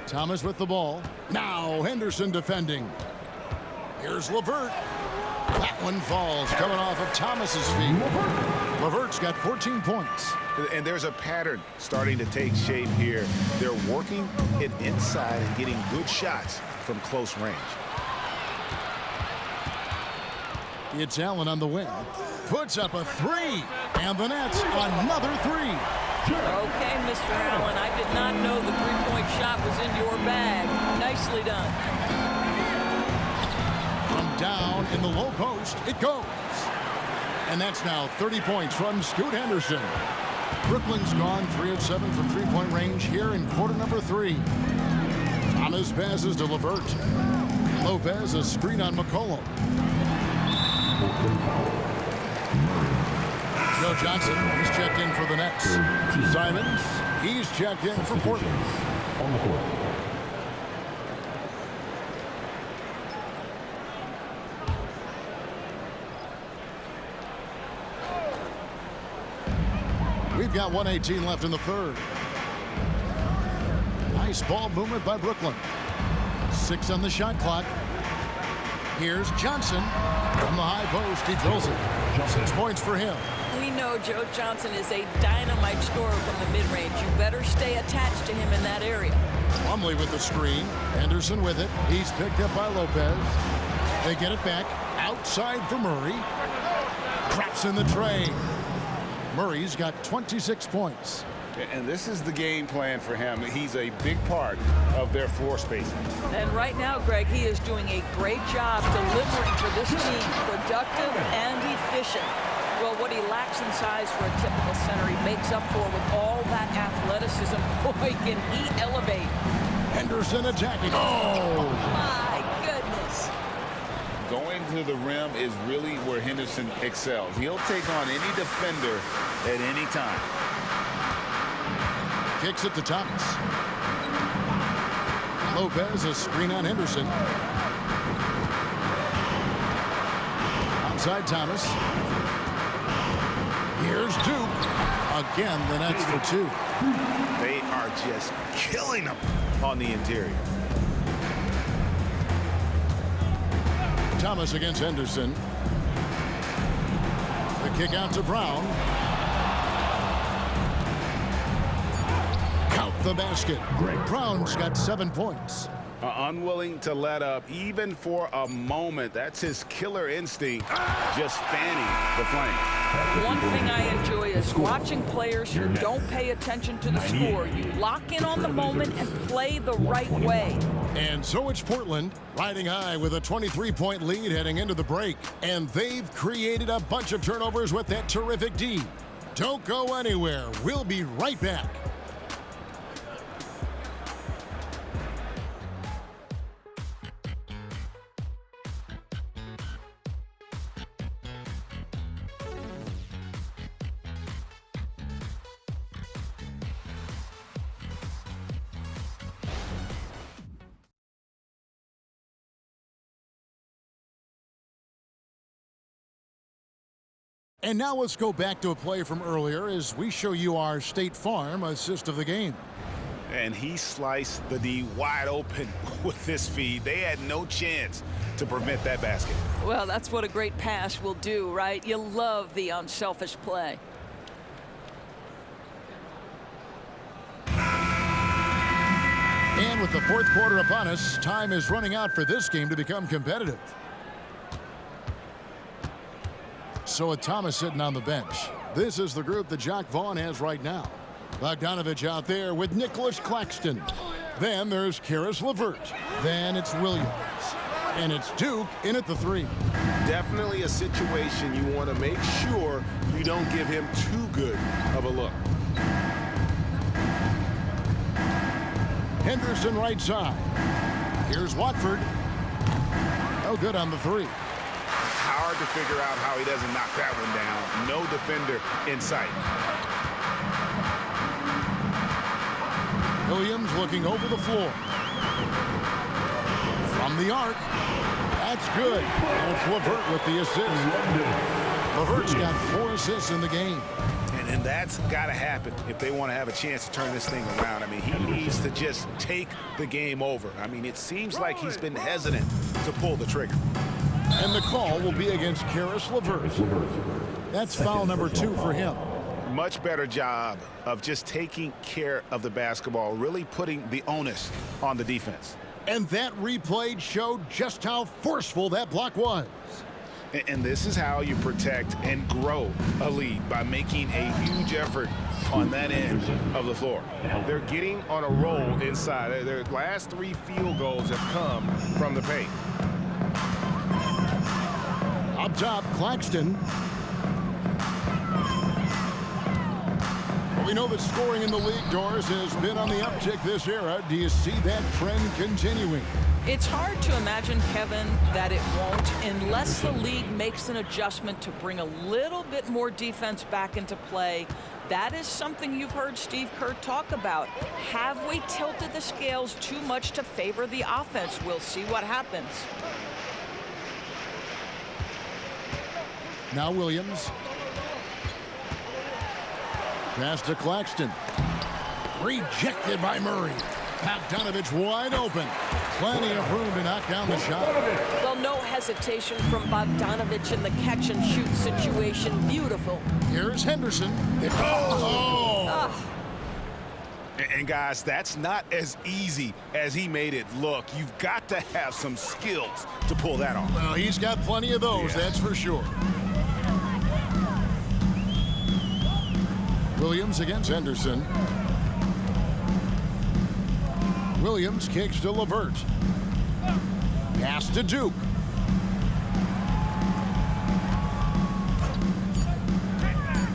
Thomas with the ball. Now Henderson defending. Here's LeVert. That one falls, coming off of Thomas's feet. LeVert's got 14 points.
And there's a pattern starting to take shape here. They're working it inside and getting good shots from close range.
It's Allen on the wing. Puts up a 3. And the Nets another 3.
Okay, Mr. Allen, I did not know the three-point shot was in your bag. Nicely done.
From down in the low post, it goes. And that's now 30 points from Scoot Henderson. Brooklyn's gone 3 of 7 from 3-point range here in quarter number 3. Thomas passes to LeVert. Lopez a screen on McCollum. Joe Johnson, he's checked in for the Nets. Simons, he's checked in for Portland.
On the court.
We've got 1:18 left in the third. Nice ball movement by Brooklyn. 6 on the shot clock. Here's Johnson from the high post. He drills it. 6 points for him.
We know Joe Johnson is a dynamite scorer from the mid-range. You better stay attached to him in that area.
Plumlee with the screen. Henderson with it. He's picked up by Lopez. They get it back. Outside for Murray. Drops in the tray. Murray's got 26 points.
And this is the game plan for him. He's a big part of their floor spacing.
And right now, Greg, he is doing a great job delivering for this team. Productive and efficient. Well, what he lacks in size for a typical center, he makes up for with all that athleticism. Boy, can he elevate.
Henderson attacking. Oh!
My goodness.
going to the rim is really where Henderson excels. He'll take on any defender at any time.
Kicks it to Thomas. Lopez, a screen on Henderson. Outside Thomas. Here's Duke. Again, the Nets for two.
They are just killing them on the interior.
Thomas against Henderson. The kick out to Brown. Count the basket. Brown's got 7 points.
Unwilling to let up even for a moment. That's his killer instinct, just fanning the flame.
One thing I enjoy is watching players who don't pay attention to the score. You lock in on the moment and play the right way.
And so it's Portland riding high with a 23-point lead heading into the break. And they've created a bunch of turnovers with that terrific D. Don't go anywhere. We'll be right back. And now let's go back to a play from earlier as we show you our State Farm assist of the game.
And he sliced the D wide open with this feed. They had no chance to prevent that basket.
Well, that's what a great pass will do, right? You love the unselfish play.
And with the fourth quarter upon us, time is running out for this game to become competitive. So with Thomas sitting on the bench, this is the group that Jacques Vaughn has right now. Bogdanovich out there with Nicholas Claxton. Then there's Karis LeVert. Then it's Williams. And it's Duke in at the three.
Definitely a situation you want to make sure you don't give him too good of a look.
Henderson right side. Here's Watford. No good on the three.
Hard to figure out how he doesn't knock that one down. No defender in sight.
Williams looking over the floor. From the arc. That's good. And it's LeVert with the assist. LeVert's got 4 assists in the game.
And that's got to happen if they want to have a chance to turn this thing around. I mean, he needs to just take the game over. I mean, it seems like he's been hesitant to pull the trigger.
And the call will be against Karis LeVert. That's foul number 2 for him.
Much better job of just taking care of the basketball, really putting the onus on the defense.
And that replay showed just how forceful that block was.
And this is how you protect and grow a lead, by making a huge effort on that end of the floor. They're getting on a roll inside. Their last 3 field goals have come from the paint.
Up top, Claxton. We know that scoring in the league, Doris, has been on the uptick this era. Do you see that trend continuing?
It's hard to imagine, Kevin, that it won't unless the league makes an adjustment to bring a little bit more defense back into play. That is something you've heard Steve Kerr talk about. Have we tilted the scales too much to favor the offense? We'll see what happens.
Now Williams. Pass to Claxton. Rejected by Murray. Bogdanovich wide open. Plenty of room to knock down the shot.
Well, no hesitation from Bogdanovich in the catch-and-shoot situation. Beautiful.
Here's Henderson. Oh!
And guys, that's not as easy as he made it look. You've got to have some skills to pull that off.
Well, he's got plenty of those, that's for sure. Williams against Henderson. Williams kicks to LeVert. Pass to Duke.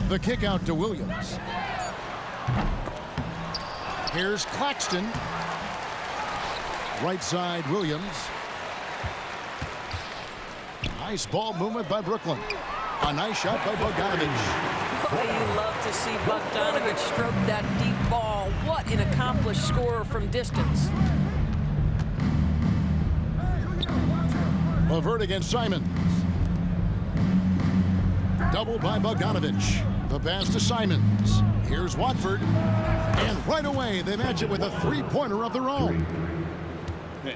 The kick out to Williams. Here's Claxton. Right side, Williams. Nice ball movement by Brooklyn. A nice shot by Bogdanovich.
Boy, you love to see Bogdanovich stroke that deep ball. What an accomplished scorer from distance.
LeVert against Simons. Double by Bogdanovich. The pass to Simons. Here's Watford. And right away, they match it with a three-pointer of their own.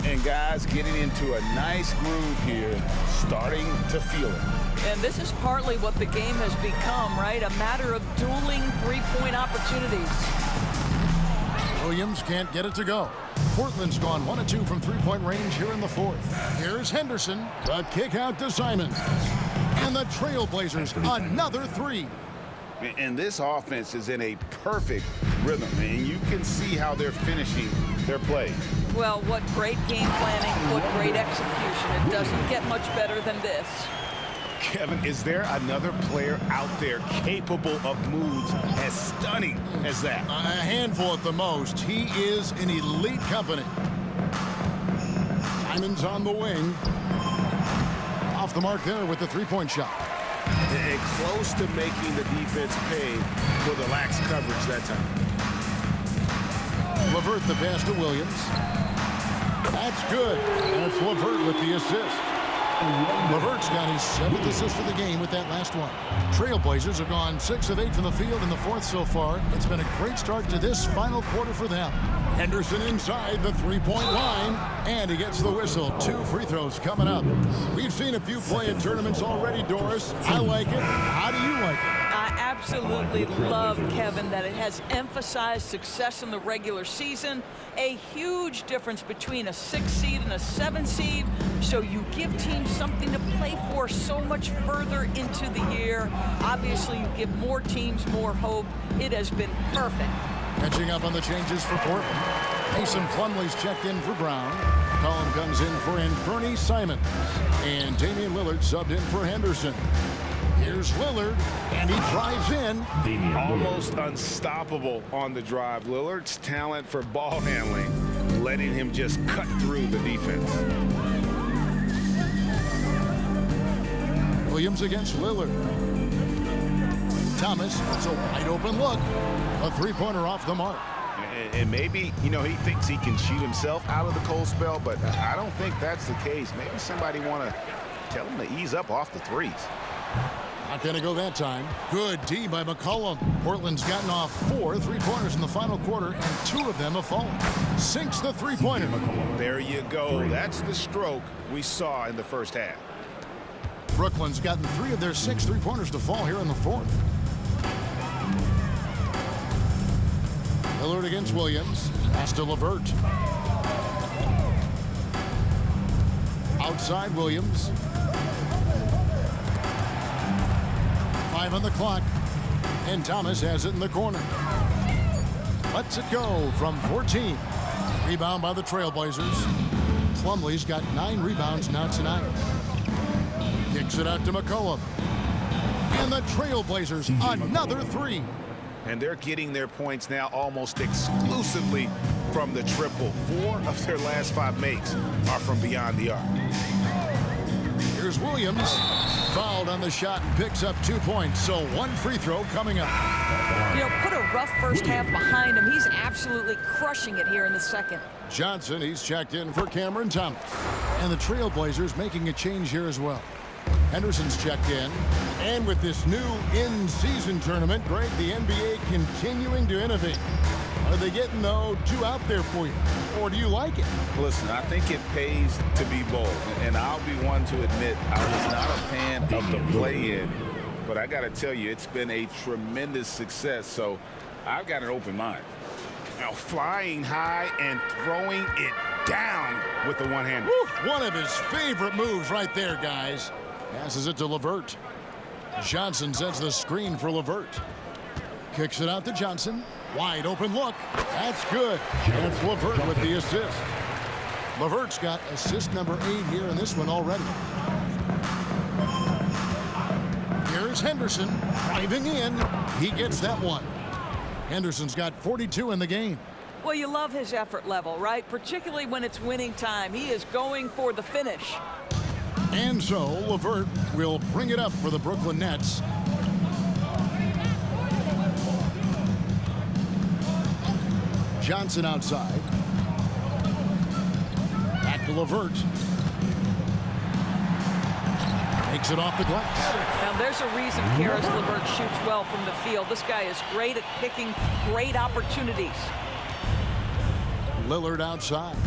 And guys getting into a nice groove here, starting to feel it.
And this is partly what the game has become, right? A matter of dueling three-point opportunities.
Williams can't get it to go. Portland's gone 1 of 2 from three-point range here in the fourth. Here's Henderson. The kick out to Simons. And the Trailblazers, another three.
And this offense is in a perfect rhythm, and you can see how they're finishing their play.
Well, what great game planning, what great execution. It doesn't get much better than this.
Kevin, is there another player out there capable of moves as stunning as that?
A handful at the most. He is in elite company. Simons on the wing. Off the mark there with the three-point shot.
And close to making the defense pay for the lax coverage that time.
LeVert the pass to Williams. That's good. And it's LeVert with the assist. LeVert's got his 7th assist of the game with that last one. Trailblazers have gone 6 of 8 from the field in the fourth so far. It's been a great start to this final quarter for them. Henderson inside the three-point line, and he gets the whistle. 2 free throws coming up. We've seen a few play in tournaments already, Doris. I like it. How do you like it?
I absolutely love, Kevin, that it has emphasized success in the regular season. A huge difference between a 6 seed and a 7 seed. So you give teams something to play for so much further into the year. Obviously, you give more teams more hope. It has been perfect.
Catching up on the changes for Portland. Mason Plumlee's checked in for Brown. Collin comes in for Anthony Simons. And Damian Lillard subbed in for Henderson. Here's Lillard, and he drives in.
Almost unstoppable on the drive. Lillard's talent for ball handling, letting him just cut through the defense.
Williams against Lillard. Thomas, it's a wide open look. A three-pointer off the mark.
And maybe, you know, he thinks he can shoot himself out of the cold spell, but I don't think that's the case. Maybe somebody want to tell him to ease up off the threes.
Not going to go that time. Good D by McCollum. Portland's gotten off 4 three-pointers in the final quarter, and 2 of them have fallen. Sinks the three-pointer.
There you go. That's the stroke we saw in the first half.
Brooklyn's gotten 3 of their 6 three-pointers to fall here in the fourth. Lillard against Williams. Pass to LeVert. Outside Williams. 5 on the clock. And Thomas has it in the corner. Lets it go from 14. Rebound by the Trailblazers. Plumlee's got 9 rebounds now tonight. Kicks it out to McCollum. And the Trailblazers, another 3.
And they're getting their points now almost exclusively from the triple. 4 of their last 5 makes are from beyond the arc.
Here's Williams. Fouled on the shot and picks up 2 points. So 1 free throw coming up.
You know, put a rough first half behind him. He's absolutely crushing it here in the second.
Johnson, he's checked in for Cameron Thomas. And the Trailblazers making a change here as well. Henderson's checked in. And with this new in-season tournament, Greg, the NBA continuing to innovate. Are they getting, though, too out there for you? Or do you like it?
Listen, I think it pays to be bold. And I'll be one to admit I was not a fan of the play-in. But I got to tell you, it's been a tremendous success. So I've got an open mind.
Now flying high and throwing it down with the one-hander.
One of his favorite moves right there, guys. Passes it to LeVert. Johnson sets the screen for LeVert. Kicks it out to Johnson. Wide open look. That's good. And it's LeVert with the assist. LeVert's got assist number 8 here in this one already. Here's Henderson driving in. He gets that one. Henderson's got 42 in the game.
Well, you love his effort level, right? Particularly when it's winning time. He is going for the finish.
And so LeVert will bring it up for the Brooklyn Nets. Johnson outside. Back to LeVert. Takes it off the glass.
Now there's a reason Karis LeVert shoots well from the field. This guy is great at picking great opportunities.
Lillard outside.